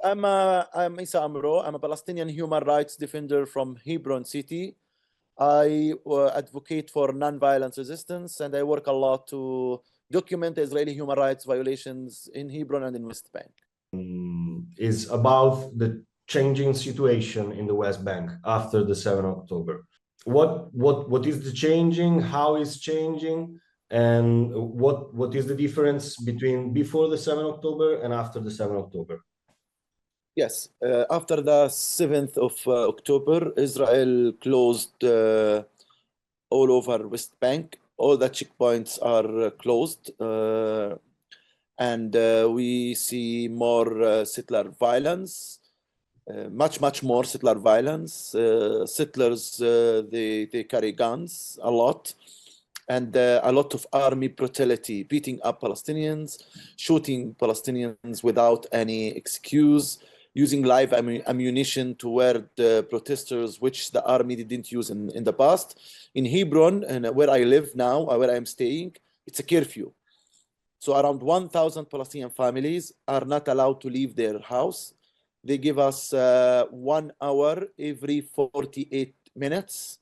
I'm Isa Amro. I'm a Palestinian human rights defender from Hebron City. I advocate for non-violence resistance, and I work a lot to document Israeli human rights violations in Hebron and in West Bank. Is about the changing situation in the West Bank after the 7th of October. What is the changing? How is changing? And what is the difference between before the 7th of October and after the 7th of October? Yes, after the 7th of October, Israel closed all over West Bank. All the checkpoints are closed, and we see more settler violence, much more settler violence. Settlers, they carry guns a lot, and a lot of army brutality, beating up Palestinians, shooting Palestinians without any excuse, using live ammunition toward the protesters, which the army didn't use in the past. In Hebron, and where I live now, where I'm staying, it's a curfew. So around 1,000 Palestinian families are not allowed to leave their house. They give us 1 hour every 48 minutes,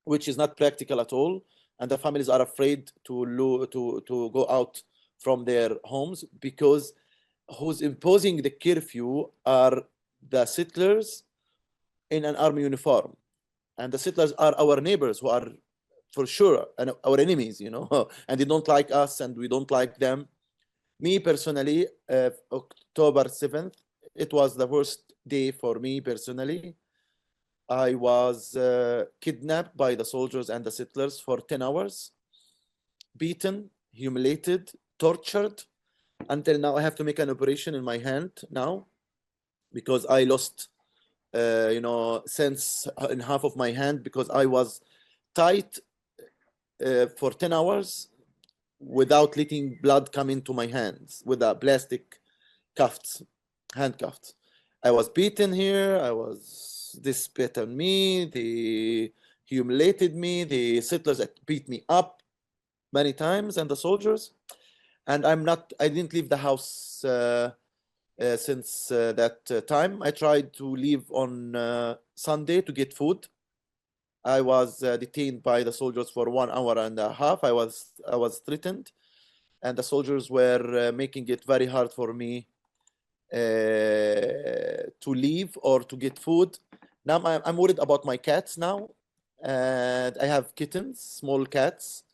which is not practical at all. And the families are afraid to go out from their homes because who's imposing the curfew are the settlers in an army uniform. And the settlers are our neighbors who are for sure our enemies, and they don't like us and we don't like them. Me personally, October 7th, it was the worst day for me personally. I was kidnapped by the soldiers and the settlers for 10 hours, beaten, humiliated, tortured. Until now, I have to make an operation in my hand now because I lost, sense in half of my hand because I was tied for 10 hours without letting blood come into my hands with a plastic handcuffs. I was beaten here. They spit on me. They humiliated me. The settlers beat me up many times, and the soldiers. And I didn't leave the house since that time. I tried to leave on Sunday to get food. I was detained by the soldiers for 1 hour and a half. I was threatened, and the soldiers were making it very hard for me to leave or to get food. Now I'm worried about my cats now, and I have kittens, small cats,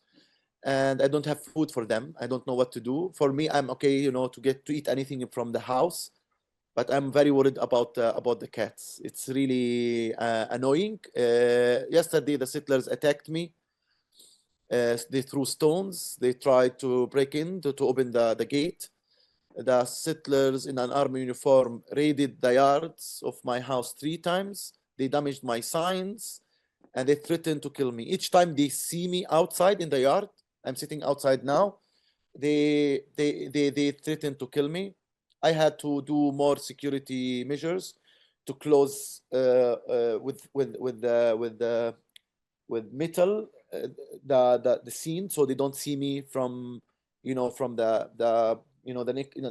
and I don't have food for them. I don't know what to do. For me, I'm okay, to eat anything from the house, but I'm very worried about the cats. It's really annoying. Yesterday, the settlers attacked me. They threw stones. They tried to break in to open the gate. The settlers in an army uniform raided the yards of my house 3 times. They damaged my signs, and they threatened to kill me. Each time they see me outside in the yard, I'm sitting outside now, they threatened to kill me. I had to do more security measures to close with metal the scene so they don't see me from the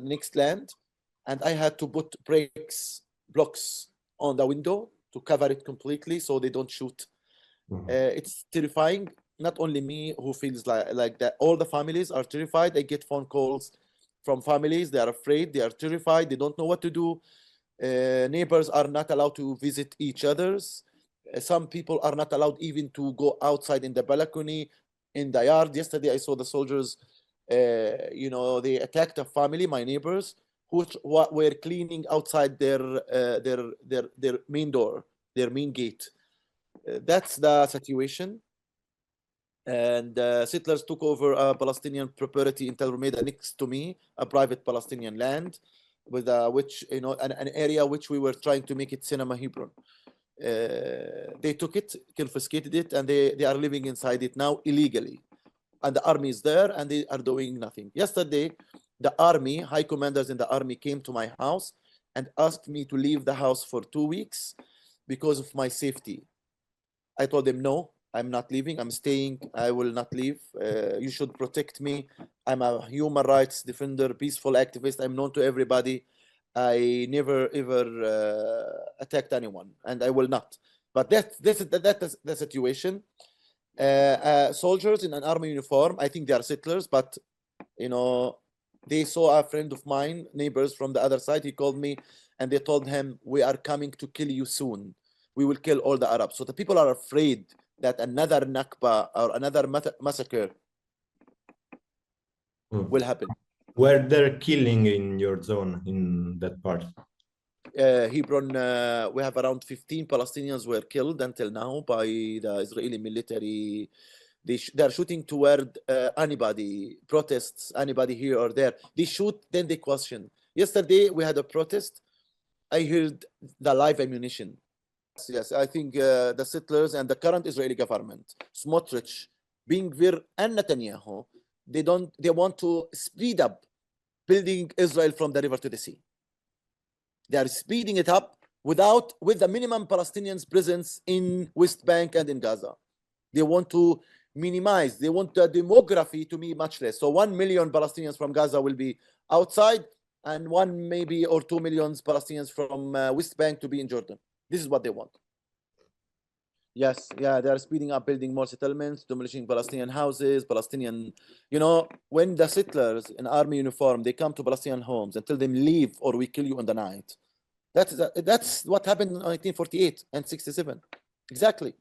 next land. And I had to put blocks on the window to cover it completely so they don't shoot. It's terrifying. Not only me who feels like that, all the families are terrified. I get phone calls from families. They are afraid, they are terrified, they don't know what to do. Neighbors are not allowed to visit each other's. Some people are not allowed even to go outside in the balcony, in the yard. Yesterday I saw the soldiers, they attacked a family, my neighbors, who were cleaning outside their main door, their main gate. That's the situation. And settlers took over a Palestinian property in Tel Rumeida next to me, a private Palestinian land, with which an area which we were trying to make it Cinema Hebron. They took it, confiscated it, and they are living inside it now illegally. And the army is there, and they are doing nothing. Yesterday, the army, high commanders in the army came to my house and asked me to leave the house for 2 weeks because of my safety. I told them, no, I'm not leaving. I'm staying. I will not leave. You should protect me. I'm a human rights defender, peaceful activist. I'm known to everybody. I never ever attacked anyone, and I will not. But that is the situation. Soldiers in an army uniform, I think they are settlers, but you know, they saw a friend of mine, neighbors from the other side. He called me and they told him, we are coming to kill you soon. We will kill all the Arabs. So the people are afraid that another Nakba or another massacre will happen. Were there killing in your zone, in that part? Hebron, we have around 15 Palestinians were killed until now by the Israeli military. They are shooting toward anybody, protests, anybody here or there. They shoot, then they question. Yesterday, we had a protest. I heard the live ammunition. Yes, I think the settlers and the current Israeli government, Smotrich, Ben Gvir, and Netanyahu, they want to speed up building Israel from the river to the sea. They are speeding it up with the minimum Palestinians presence in West Bank and in Gaza. They want to minimize. They want the demography to be much less. So 1 million Palestinians from Gaza will be outside, and 1 maybe or 2 million Palestinians from West Bank to be in Jordan. This is what they want. Yes, yeah, they are speeding up building more settlements, demolishing Palestinian houses, Palestinian, you know, when the settlers in army uniform, they come to Palestinian homes and tell them leave or we kill you in the night. That's what happened in 1948 and 67. Exactly.